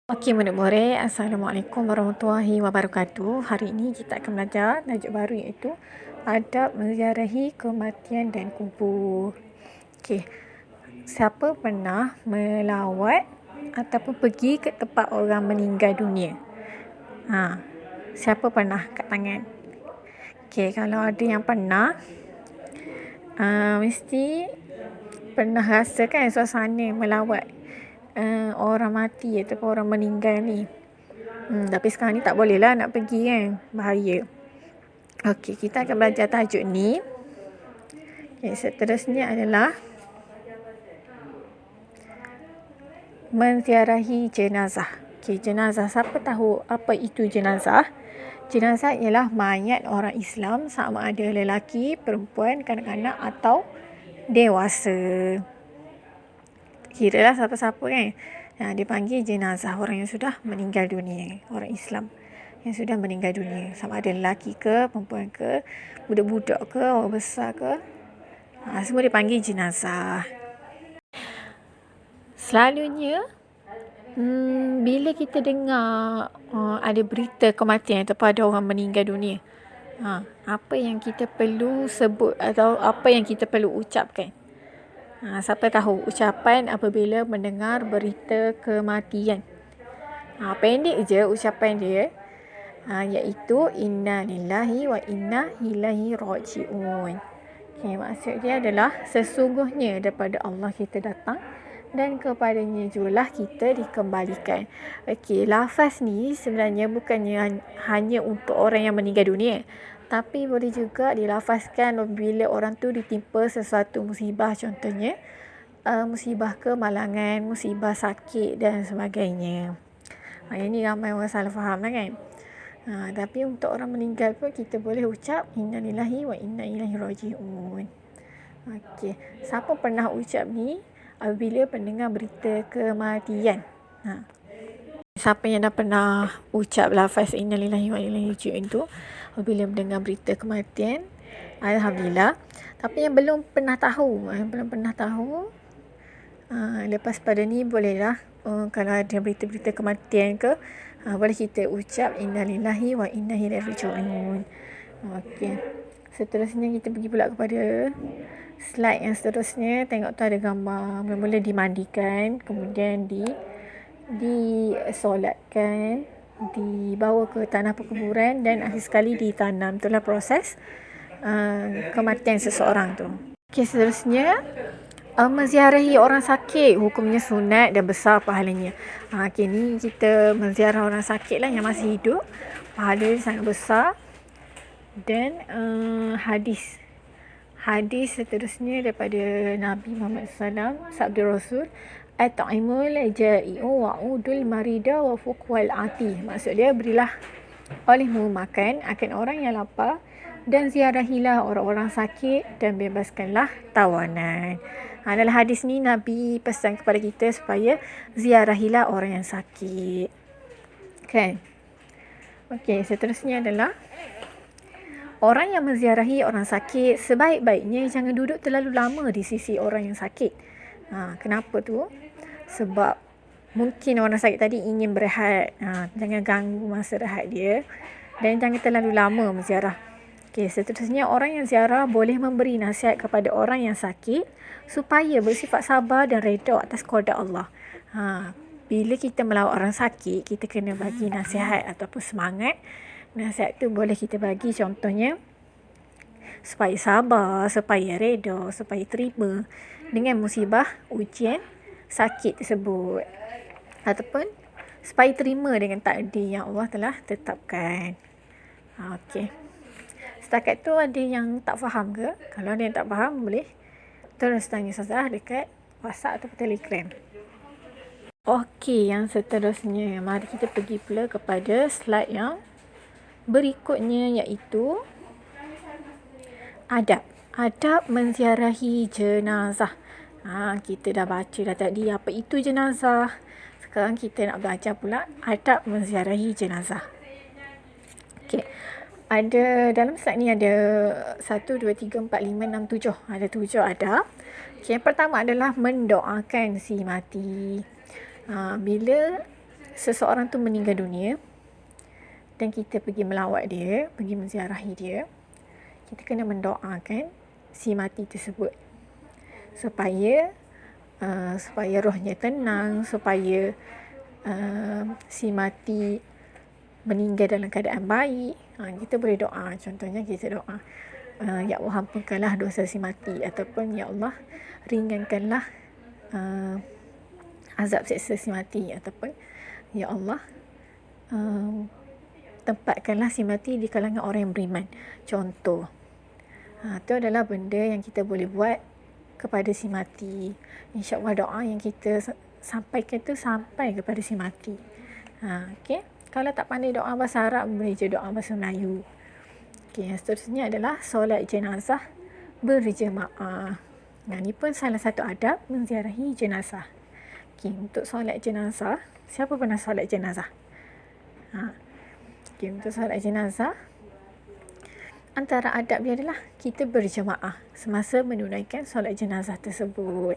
Okey, murid-murid, Assalamualaikum warahmatullahi wabarakatuh. Hari ini kita akan belajar tajuk baru iaitu adab menziarahi kematian dan kubur. Okey, siapa pernah melawat ataupun pergi ke tempat orang meninggal dunia? Siapa pernah? Kat tangan. Okey, kalau ada yang pernah, mesti pernah rasa kan suasana melawat orang mati ataupun orang meninggal ni. Tapi sekarang ni tak boleh lah nak pergi kan, bahaya. Okey, kita akan belajar tajuk ni. Seterusnya adalah menziarahi jenazah. Jenazah, siapa tahu apa itu jenazah? Jenazah ialah mayat orang Islam, sama ada lelaki, perempuan, kanak-kanak atau dewasa. Kiralah siapa-siapa kan. Dipanggil jenazah, orang yang sudah meninggal dunia, orang Islam yang sudah meninggal dunia, sama ada lelaki ke, perempuan ke, budak-budak ke, orang besar ke, semua dipanggil jenazah. Selalunya bila kita dengar ada berita kematian ataupun ada orang meninggal dunia, apa yang kita perlu sebut atau apa yang kita perlu ucapkan? Siapa tahu ucapan apabila mendengar berita kematian? Pendek je ucapan dia, iaitu inna lillahi wa inna ilaihi raji'un. Maksud dia adalah sesungguhnya daripada Allah kita datang dan kepadanya jugalah kita dikembalikan. Lafaz ni sebenarnya bukannya hanya untuk orang yang meninggal dunia, tapi boleh juga dilafazkan bila orang tu ditimpa sesuatu musibah, contohnya musibah kemalangan, musibah sakit dan sebagainya. Ini ramai orang salah faham lah kan. Tapi untuk orang meninggal pun kita boleh ucap inna lillahi wa inna ilaihi raji'un. Siapa pernah ucap ni apabila mendengar berita kematian? Siapa yang dah pernah ucap lafaz inna lillahi wa inna ilaihi raji'un tu apabila mendengar berita kematian? Alhamdulillah. Tapi yang belum pernah tahu, lepas pada ni bolehlah kalau ada berita-berita kematian ke, boleh kita ucap inna lillahi wa inna ilaihi raji'un. Seterusnya kita pergi pula kepada slide yang seterusnya. Tengok tu ada gambar mula-mula dimandikan, kemudian disolatkan, dibawa ke tanah perkuburan dan akhir sekali ditanam. Itulah proses kematian seseorang tu. Seterusnya menziarahi orang sakit, hukumnya sunat dan besar pahalanya. Ni kita menziarah orang sakit lah yang masih hidup, pahala sangat besar. Dan hadis seterusnya daripada Nabi Muhammad SAW, sabda Rasul, at'imul ja'i'u wa'udul marida wa fuqwal ati. Maksud dia, berilah olehmu makan akan orang yang lapar dan ziarahilah orang-orang sakit dan bebaskanlah tawanan. Dalam hadis ni Nabi pesan kepada kita supaya ziarahilah orang yang sakit. Kan? Seterusnya adalah orang yang menziarahi orang sakit sebaik-baiknya jangan duduk terlalu lama di sisi orang yang sakit. Kenapa tu? Sebab mungkin orang sakit tadi ingin berehat. Jangan ganggu masa rehat dia dan jangan terlalu lama menziarah. Seterusnya orang yang ziarah boleh memberi nasihat kepada orang yang sakit supaya bersifat sabar dan reda atas kehendak Allah. Bila kita melawat orang sakit, kita kena bagi nasihat ataupun semangat. Nasihat tu boleh kita bagi, contohnya supaya sabar, supaya reda, supaya terima dengan musibah ujian sakit tersebut, ataupun supaya terima dengan takdir yang Allah telah tetapkan. Setakat tu ada yang tak faham ke? Kalau ada yang tak faham, boleh terus tanya Ustazah dekat WhatsApp atau Telegram. Yang seterusnya, mari kita pergi pula kepada slide yang berikutnya, iaitu adab menziarahi jenazah. Kita dah baca dah tadi apa itu jenazah. Sekarang kita nak belajar pula adab menziarahi jenazah. Ada dalam slide ni ada 1, 2, 3, 4, 5, 6, 7. Ada 7 adab. Yang pertama adalah mendoakan si mati. Bila seseorang tu meninggal dunia dan kita pergi melawat dia, pergi menziarahi dia, kita kena mendoakan si mati tersebut supaya rohnya tenang, supaya si mati meninggal dalam keadaan baik. Kita boleh doa. Contohnya kita doa, ya Allah, ampunkanlah dosa si mati, ataupun ya Allah, ringankanlah azab seksa si mati, ataupun ya Allah, tempatkanlah si mati di kalangan orang yang beriman. Contoh. Itu adalah benda yang kita boleh buat kepada si mati. InsyaAllah doa yang kita sampaikan tu sampai kepada si mati. Okay. Kalau tak pandai doa bahasa Arab, boleh je doa bahasa Melayu. Okay. Yang seterusnya adalah solat jenazah berjemaah. Ini pun salah satu adab menziarahi jenazah. Okay. Untuk solat jenazah, siapa pernah solat jenazah? Okay. Untuk solat jenazah, antara adab dia adalah kita berjemaah semasa menunaikan solat jenazah tersebut.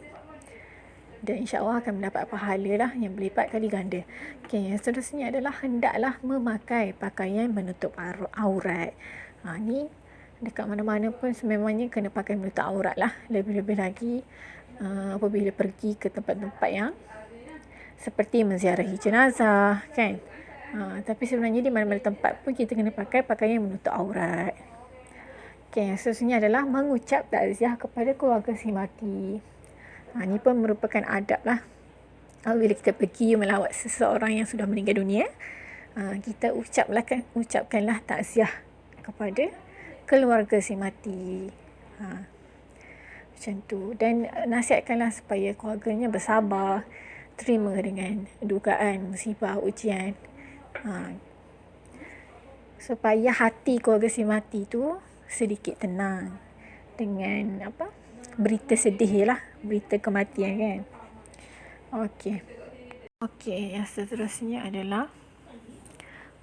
Dan insyaAllah akan mendapat pahala lah yang berlipat kali ganda. Okay, yang seterusnya adalah hendaklah memakai pakaian menutup aurat. Ni dekat mana-mana pun sememangnya kena pakai menutup aurat lah. Lebih-lebih lagi apabila pergi ke tempat-tempat yang seperti menziarahi jenazah, kan? Tapi sebenarnya di mana-mana tempat pun kita kena pakai pakaian menutup aurat. Okay, yang seterusnya adalah mengucap takziah kepada keluarga si mati. Ini pun merupakan adab lah. Bila kita pergi melawat seseorang yang sudah meninggal dunia, kita ucapkanlah takziah kepada keluarga si mati. Macam tu. Dan nasihatkanlah supaya keluarganya bersabar, terima dengan dugaan, musibah, ujian. Supaya hati keluarga si mati tu sedikit tenang dengan berita sedih lah, berita kematian, kan. Okey, yang seterusnya adalah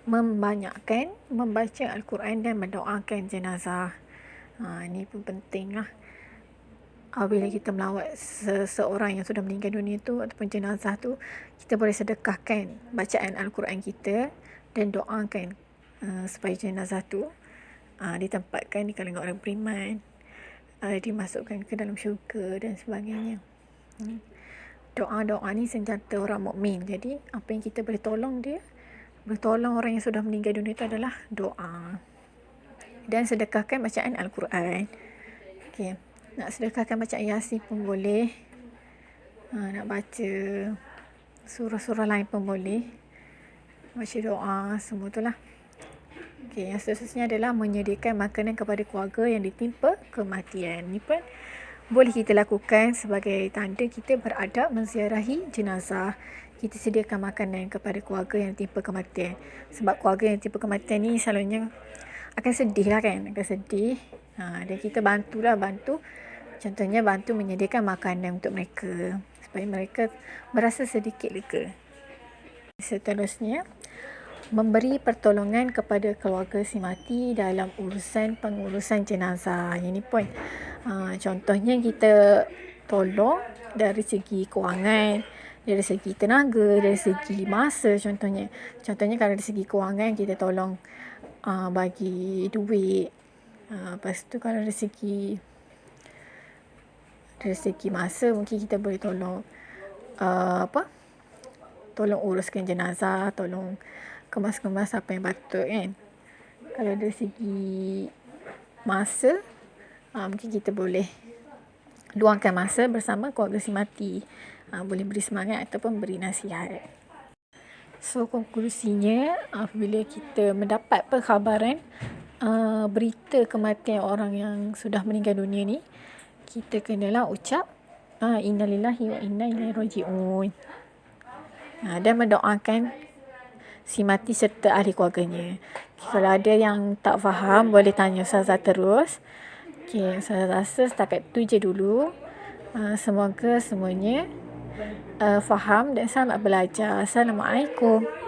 membanyakkan membaca Al-Quran dan mendoakan jenazah. Ini pun penting lah. Bila kita melawat seseorang yang sudah meninggal dunia tu ataupun jenazah tu, kita boleh sedekahkan bacaan Al-Quran kita dan doakan supaya jenazah tu ditempatkan di kalangan orang beriman, dimasukkan ke dalam syurga dan sebagainya. Doa-doa ni senjata orang mukmin. Jadi apa yang kita boleh tolong dia, boleh tolong orang yang sudah meninggal dunia itu adalah doa. Dan sedekahkan bacaan Al-Quran. Okay. Nak sedekahkan bacaan Yasin pun boleh. Nak baca surah-surah lain pun boleh. Baca doa, semua tu lah. Okay, yang seterusnya adalah menyediakan makanan kepada keluarga yang ditimpa kematian. Ini pun boleh kita lakukan sebagai tanda kita beradab menziarahi jenazah. Kita sediakan makanan kepada keluarga yang ditimpa kematian. Sebab keluarga yang ditimpa kematian ni selalunya akan sedih lah, kan. Akan sedih. Dan kita bantu. Contohnya bantu menyediakan makanan untuk mereka supaya mereka berasa sedikit lega. Seterusnya, memberi pertolongan kepada keluarga si mati dalam pengurusan jenazah. Ini pun contohnya kita tolong dari segi kewangan, dari segi tenaga, dari segi masa. Contohnya kalau dari segi kewangan kita tolong bagi duit. Lepas tu kalau dari segi masa mungkin kita boleh tolong tolong uruskan jenazah, tolong kemas-kemas apa yang patut, kan. Kalau dari segi masa, mungkin kita boleh luangkan masa bersama keluarga si mati. Boleh beri semangat ataupun beri nasihat. So, konklusinya, apabila kita mendapat perkhabaran berita kematian orang yang sudah meninggal dunia ni, kita kenalah ucap innalillahi wa inna ilaihi raji'un. Dan mendoakan si mati serta ahli keluarganya. Kalau ada yang tak faham, boleh tanya Ustazah terus. Saya rasa setakat tu je dulu. Semoga semuanya faham dan selamat belajar. Assalamualaikum.